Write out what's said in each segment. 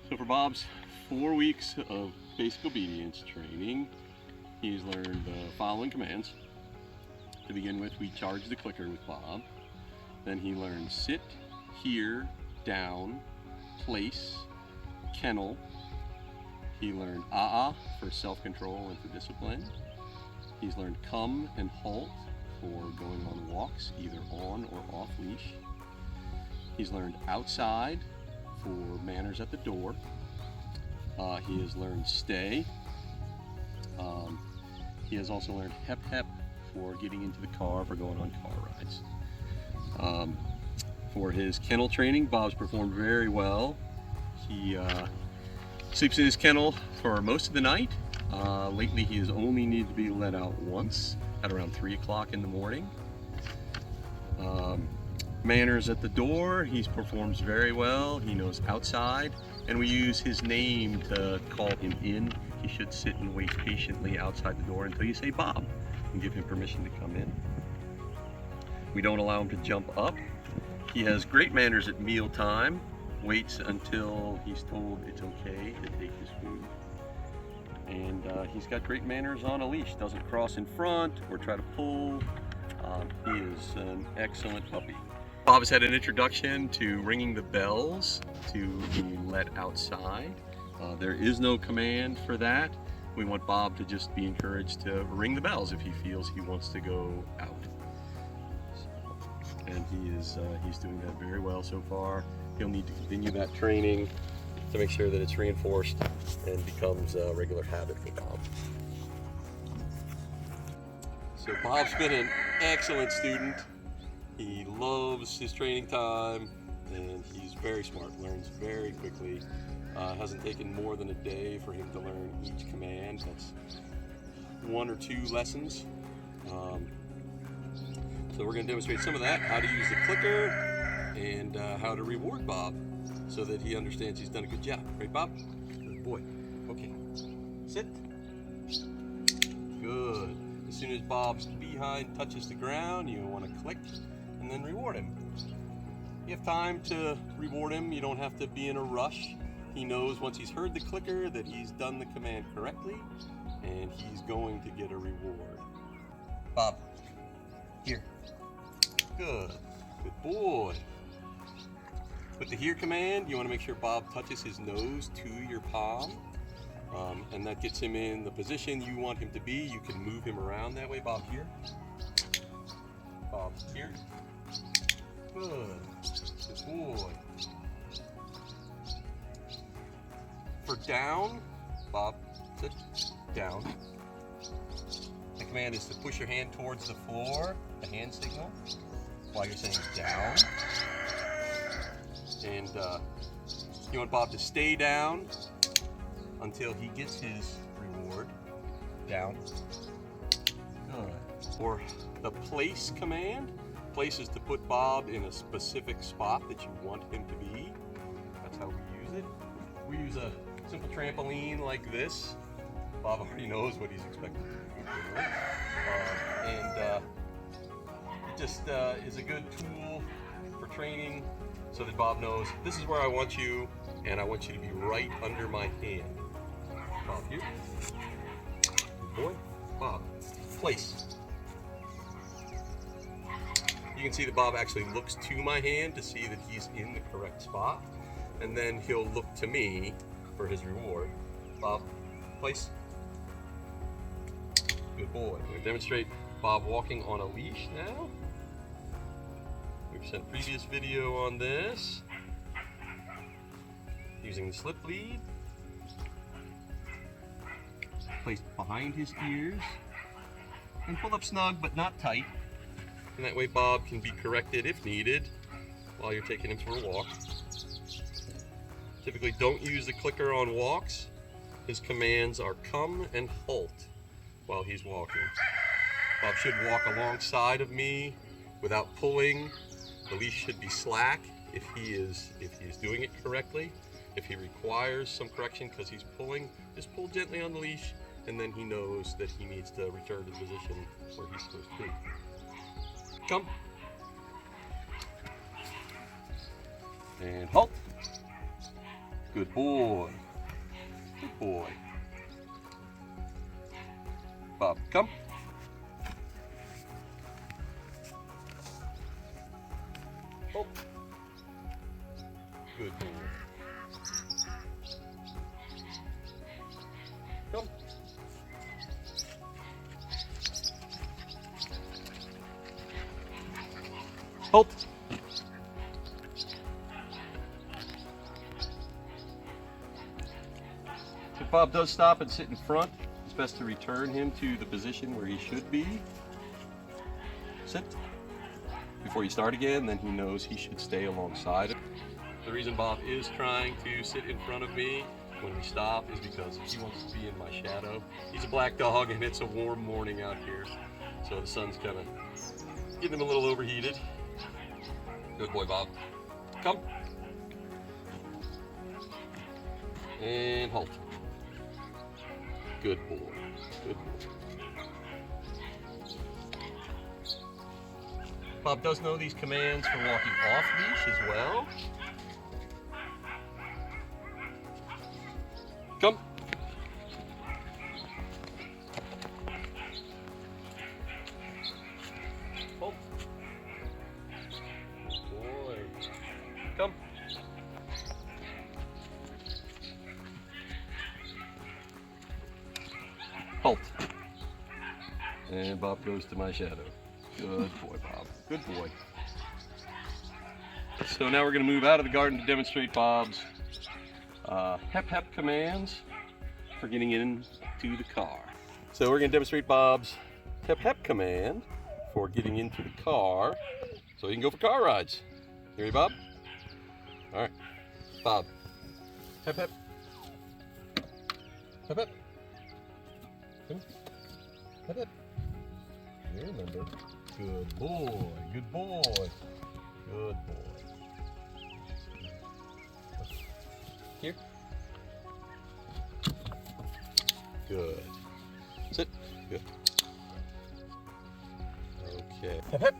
So for Bob's 4 weeks of basic obedience training, he's learned the following commands. To begin with, we charge the clicker with Bob. Then he learned sit, hear, down, place, kennel. He learned for self-control and for discipline. He's learned come and halt for going on walks, either on or off leash. He's learned outside for manners at the door. He has learned stay. He has also learned hep hep for getting into the car, for going on car rides. For his kennel training, Bob's performed very well. He sleeps in his kennel for most of the night. Lately he has only needed to be let out once at around 3 o'clock in the morning. Manners at the door, he performs very well. He knows outside, and we use his name to call him in. He should sit and wait patiently outside the door until you say Bob and give him permission to come in. We don't allow him to jump up. He has great manners at mealtime, waits until he's told it's okay to take his food. And he's got great manners on a leash, doesn't cross in front or try to pull. He is an excellent puppy. Bob has had an introduction to ringing the bells to be let outside. There is no command for that. We want Bob to just be encouraged to ring the bells if he feels he wants to go out. And he's doing that very well so far. He'll need to continue that training to make sure that it's reinforced and becomes a regular habit for Bob. So Bob's been an excellent student. He loves his training time, and he's very smart, learns very quickly. Hasn't taken more than a day for him to learn each command. That's 1 or 2 lessons. So we're going to demonstrate some of that, how to use the clicker, and how to reward Bob so that he understands he's done a good job. Right, Bob? Good boy. Okay. Sit. Good. As soon as Bob's behind touches the ground, you want to click and then reward him. You have time to reward him. You don't have to be in a rush. He knows once he's heard the clicker that he's done the command correctly, and he's going to get a reward. Bob, here. Good. Good boy. With the here command, you want to make sure Bob touches his nose to your palm, and that gets him in the position you want him to be. You can move him around that way. Bob, here. Bob, here. Good. Good boy. For down, Bob, sit down. The command is to push your hand towards the floor, the hand signal, while you're saying down. And you want Bob to stay down until he gets his reward. Down. Good. For the place command, place is to put Bob in a specific spot that you want him to be. That's how we use it. We use a simple trampoline like this. Bob already knows what he's expected to do. And it just is a good tool for training so that Bob knows this is where I want you, and I want you to be right under my hand. Bob, here. Good boy. Bob, place. You can see that Bob actually looks to my hand to see that he's in the correct spot, and then he'll look to me for his reward. Bob, place. Good boy. We're going to demonstrate Bob walking on a leash now. We've sent previous video on this. Using the slip lead. Placed behind his ears. And pull up snug but not tight. And that way Bob can be corrected if needed while you're taking him for a walk. Typically don't use the clicker on walks. His commands are come and halt while he's walking. Bob should walk alongside of me without pulling. The leash should be slack if he is doing it correctly. If he requires some correction because he's pulling, just pull gently on the leash, and then he knows that he needs to return to the position where he's supposed to be. Come. And halt. Good boy. Good boy. Bob, come. Oh. Good boy. Come. Halt. If Bob does stop and sit in front, it's best to return him to the position where he should be. Sit. Before you start again, then he knows he should stay alongside him. The reason Bob is trying to sit in front of me when we stop is because he wants to be in my shadow. He's a black dog and it's a warm morning out here, so the sun's kind of getting him a little overheated. Good boy, Bob. Come. And halt. Good boy. Good boy. Bob does know these commands for walking off leash as well. Come. Halt. Good boy. Come. Halt. And Bob goes to my shadow. Good boy, Bob. Good boy. So now we're going to move out of the garden to demonstrate Bob's hep hep commands for getting into the car. So we're going to demonstrate Bob's hep hep command for getting into the car so he can go for car rides. You ready, Bob? All right. Bob. Hep hep. Hep hep. Come. Hep hep. You remember. Good boy. Good boy. Good boy. Here. Good. Sit. Good. Okay. Hep hep.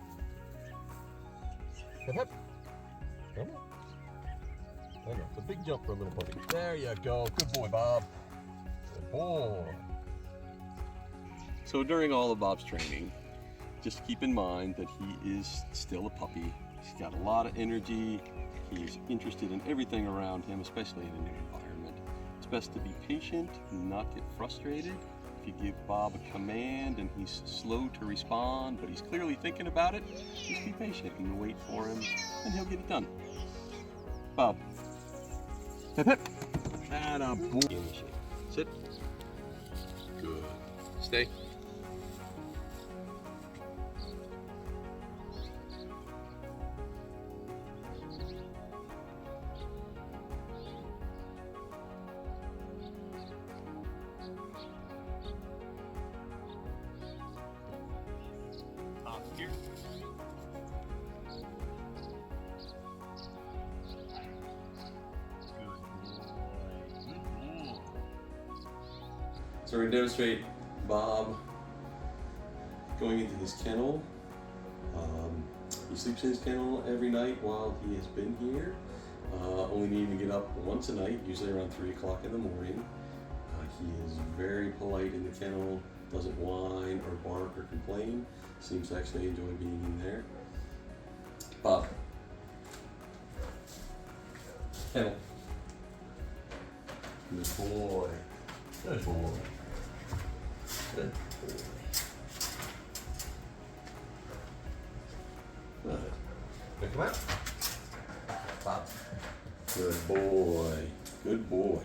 Hep hep. Come on. There you go. It's a big jump for a little puppy. There you go. Good boy, Bob. Good boy. So during all of Bob's training, just keep in mind that he is still a puppy. He's got a lot of energy. He's interested in everything around him, especially in a new environment. It's best to be patient and not get frustrated. If you give Bob a command and he's slow to respond, but he's clearly thinking about it, just be patient and wait for him, and he'll get it done. Bob. Hip hip. Atta boy. Sit. Good. Stay. Here. So we're going to demonstrate Bob going into his kennel. He sleeps in his kennel every night while he has been here. Only needing to get up once a night, usually around 3 o'clock in the morning. He is very polite in the kennel, doesn't whine or bark or complain. Seems to actually enjoy being in there. Bob. Kennel. Good boy. Good boy. Good boy. Good. Now come out. Bob. Good boy. Good boy.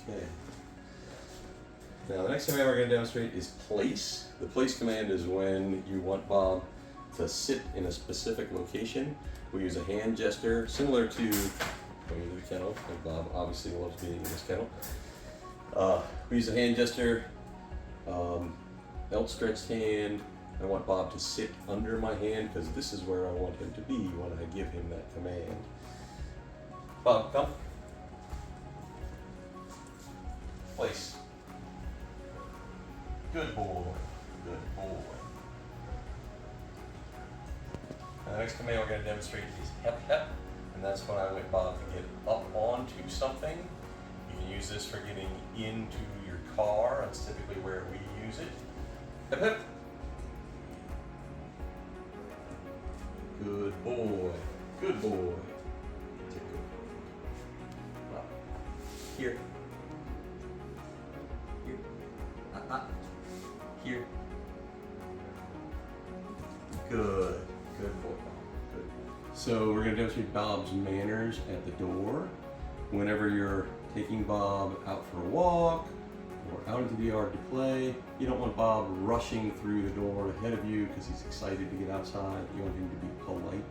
Okay. Now the next command we're going to demonstrate is place. The place command is when you want Bob to sit in a specific location. We use a hand gesture similar to going into the kennel, and Bob obviously loves being in this kennel. We use a hand gesture, outstretched hand. I want Bob to sit under my hand because this is where I want him to be when I give him that command. Bob, come. Place. Good boy. Good boy. The next command we're going to demonstrate is hep hep. And and that's when I want Bob to get up onto something. You can use this for getting into your car. That's typically where we use it. Hip hip. Good boy. Good boy. Here. Here. Here. Good. Good boy. Good. So we're going to demonstrate Bob's manners at the door. Whenever you're taking Bob out for a walk or out into the yard to play, you don't want Bob rushing through the door ahead of you because he's excited to get outside. You want him to be polite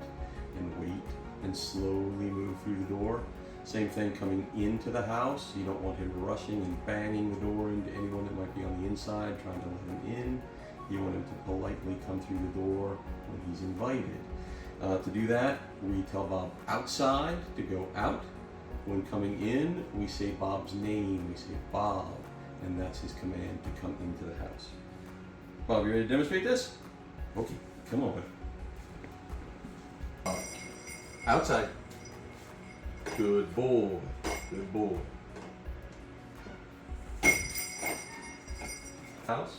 and wait and slowly move through the door. Same thing coming into the house. You don't want him rushing and banging the door into anyone that might be on the inside, trying to let him in. You want him to politely come through the door when he's invited. To do that, we tell Bob outside to go out. When coming in, we say Bob's name. We say Bob, and that's his command to come into the house. Bob, you ready to demonstrate this? Okay, come on. Outside. Good boy. Good boy. House.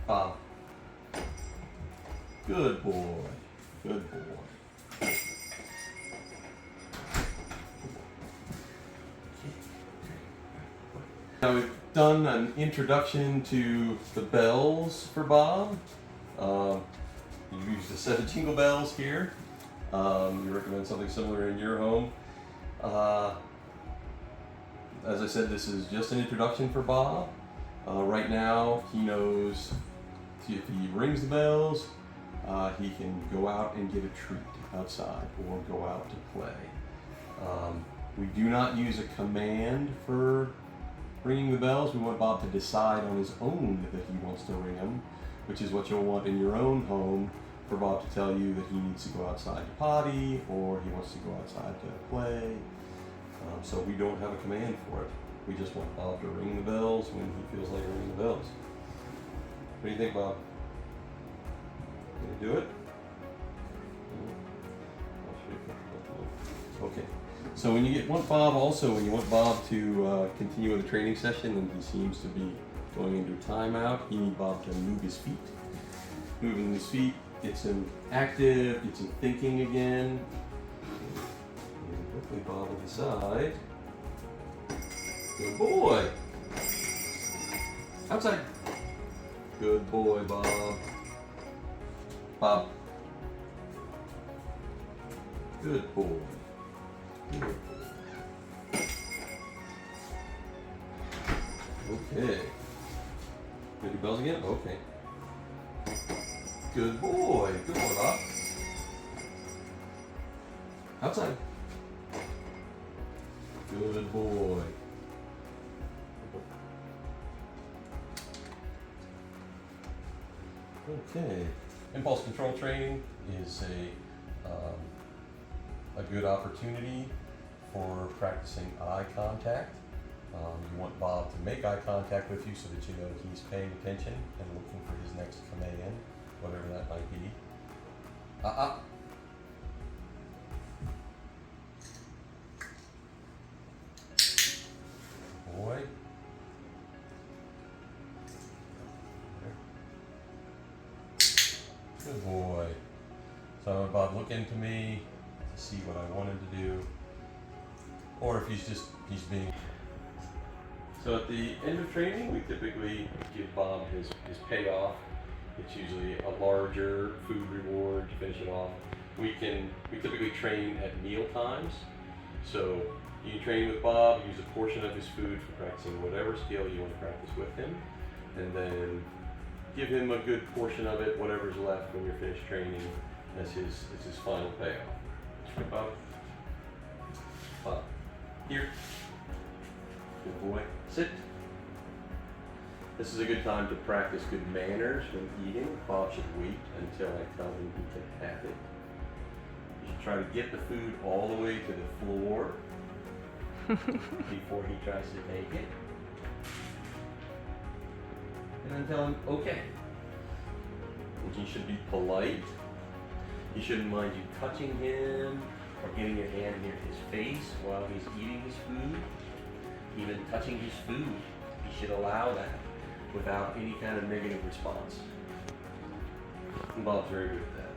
Bob. Good boy. Good boy. Now we've done an introduction to the bells for Bob. You used a set of jingle bells here. You recommend something similar in your home. As I said, this is just an introduction for Bob. Right now, he knows if he rings the bells, he can go out and get a treat outside or go out to play. We do not use a command for ringing the bells. We want Bob to decide on his own that he wants to ring them, which is what you'll want in your own home, for Bob to tell you that he needs to go outside to potty or he wants to go outside to play. So we don't have a command for it. We just want Bob to ring the bells when he feels like ringing the bells. What do you think, Bob? Gonna do it? Okay. So when you want Bob to continue with the training session and he seems to be going into a timeout, you need Bob to move his feet. Moving his feet gets him active, gets him thinking again. And hopefully Bob will decide. Good boy. Outside. Good boy, Bob. Bob. Good boy. Good boy. Okay. Gonna do bells again? Okay. Good boy. Good boy, Bob. Outside. Good boy. Okay. Impulse control training is a good opportunity for practicing eye contact. You want Bob to make eye contact with you so that you know he's paying attention and looking for his next command, whatever that might be. Boy. Good boy. So Bob, look into me to see what I want him to do, or if he's being. So at the end of training, we typically give Bob his payoff. It's usually a larger food reward to finish it off. We typically train at meal times. So you can train with Bob, use a portion of his food for practicing whatever skill you want to practice with him, and then give him a good portion of it, whatever's left when you're finished training, as his final payoff. Bob. Bob. Here. Good boy. Sit. This is a good time to practice good manners when eating. Bob should wait until I tell him he can have it. You should try to get the food all the way to the floor before he tries to take it. And then tell him, okay. And he should be polite He shouldn't mind you touching him or getting your hand near his face while he's eating his food, even touching his food. He should allow that without any kind of negative response. And Bob's very good at that.